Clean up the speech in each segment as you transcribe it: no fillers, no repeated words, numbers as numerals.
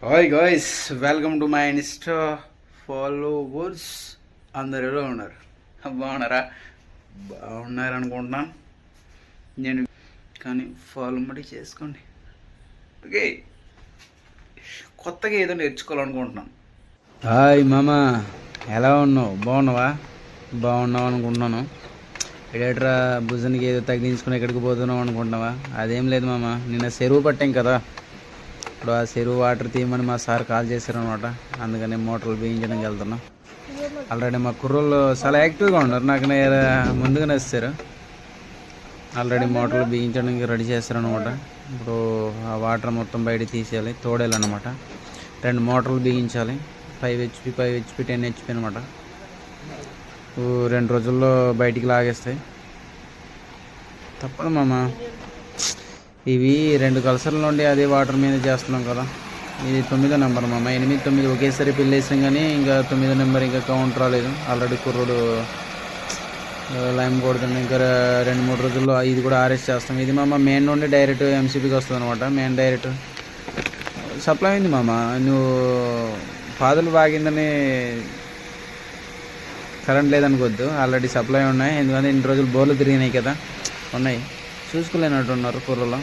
Hi guys, welcome to my Insta followers. అందరు ఎలా ఉన్నారు? బాగున్నారా? బాగున్నారు అనుకుంటున్నాను నేను. కానీ ఫాలో మడి చేసుకోండి, ఓకే? కొత్తగా ఏదో నేర్చుకోవాలనుకుంటున్నాను. హాయ్ మామా, ఎలా ఉన్నావు? బాగున్నావా? బాగున్నావు అనుకుంటున్నాను. ఎడేట్రా భుజానికి ఏదో తగిలించుకుని ఎక్కడికి పోతున్నావు అనుకుంటున్నావా? అదేం లేదు మామ, నిన్న చెరువు పట్టాం కదా. ఇప్పుడు ఆ చెరువు వాటర్ తీయమని మా సార్ కాల్ చేశారనమాట. అందుకని మోటార్లు బిగించడానికి వెళ్తున్నాం. ఆల్రెడీ మా కుర్రోళ్ళు చాలా యాక్టివ్గా ఉన్నారు, నాకు ముందుగానే వస్తారు. ఆల్రెడీ మోటార్లు బిగించడానికి రెడీ చేస్తారనమాట. ఇప్పుడు ఆ వాటర్ మొత్తం బయట తీసేయాలి, తోడేయాలన్నమాట. 2 మోటార్లు బిగించాలి, 5 HP 10 HP అనమాట. 2 రోజుల్లో బయటికి లాగేస్తాయి. తప్పదు మామ, ఇవి 2 కలసల నుండి అదే వాటర్ మీద చేస్తున్నాం కదా. ఇది 9వ నెంబర్ మామ. 8, 9 ఒకేసారి పిల్లేసాం, కానీ ఇంకా 9వ నెంబర్ ఇంకా కౌంట్ రాలేదు. ఆల్రెడీ కుర్రోడు లైమ్ కొడుతుంది. ఇంకా 2-3 రోజుల్లో ఇది కూడా ఆర్ఎస్ చేస్తాం. ఇది మామ మెయిన్ నుండి డైరెక్ట్ ఎంసీపీకి వస్తుంది అనమాట. మెయిన్ డైరెక్ట్ సప్లై అయింది మామ. నువ్వు పాదులు బాగిందని కరెంట్ లేదనుకోవద్దు, ఆల్రెడీ సప్లై ఉన్నాయి. ఎందుకంటే ఇన్ని రోజులు బోర్లు తిరిగినాయి కదా, ఉన్నాయి. చూసుకోలేనట్టున్నారు కూరలో.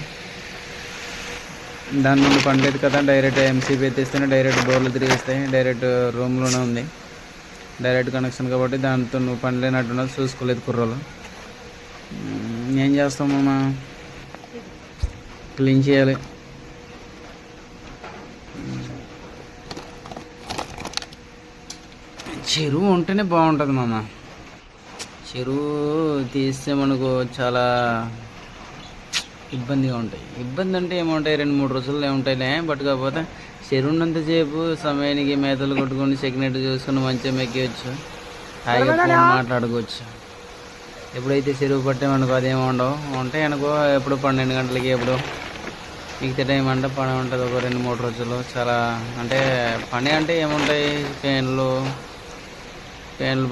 దాని నుండి పండలేదు కదా, డైరెక్ట్ ఎంసీబీ ఎత్తేస్తేనే డైరెక్ట్ బోర్లు తిరిగేస్తాయి. డైరెక్ట్ రూమ్లోనే ఉంది, డైరెక్ట్ కనెక్షన్ కాబట్టి దాంతో నువ్వు పండలేనట్టున్నది. చూసుకోలేదు కుర్రలు. ఏం చేస్తామమ్మా, క్లీన్ చేయాలి. చెరువు ఉంటేనే బాగుంటుంది మామ. చెరువు తీస్తే మనకు చాలా ఇబ్బందిగా ఉంటాయి. ఇబ్బంది అంటే ఏముంటాయి, 2-3 రోజుల్లో ఏముంటాయిలే. బట్ కాకపోతే చెరువు ఉన్నంతసేపు సమయానికి మేతలు కొట్టుకొని సెకండ్ చూసుకొని మంచిగా మెక్కివచ్చు, హాయిగా ఫోన్ మాట్లాడుకోవచ్చు. ఎప్పుడైతే చెరువు పట్టామనుకో అదేమో ఉండవు. ఉంటాయి అనుకో, ఎప్పుడు 12 గంటలకి ఎప్పుడు మిగతా టైం అంటే పని ఉంటుంది. ఒక 2-3 రోజులు చాలా అంటే పని అంటే ఏముంటాయి, పేన్లు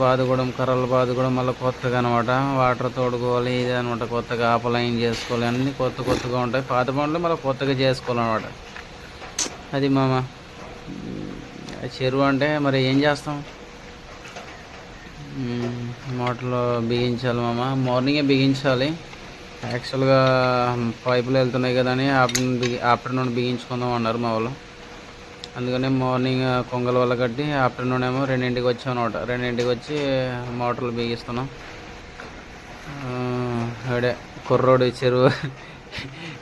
బాదుకోవడం, కర్రలు బాదుకోవడం, మళ్ళీ కొత్తగా అనమాట వాటర్ తోడుకోవాలి. ఇది అనమాట, కొత్తగా ఆపలైన్ చేసుకోవాలి. అన్నీ కొత్తగా ఉంటాయి. పాత పనులు మళ్ళీ కొత్తగా చేసుకోవాలన్నమాట. అది మామ చెరువు అంటే. మరి ఏం చేస్తాం, మోటార్లో బిగించాలి మామ. మార్నింగే బిగించాలి. యాక్చువల్గా పైపులు వెళ్తున్నాయి కదా అని ఆఫ్టర్నూన్ బిగించుకుందాం అన్నారు మా వాళ్ళు. అందుకనే మార్నింగ్ కొంగల వల్ల కట్టి ఆఫ్టర్నూన్ ఏమో 2ంటికి వచ్చాం అనమాట. 2ంటికి వచ్చి మోటార్లు బిగిస్తున్నాం. అడే కుర్రోడు చెరువు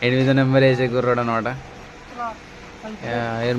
8వ నెంబర్ వేసే కుర్రోడు అనమాట.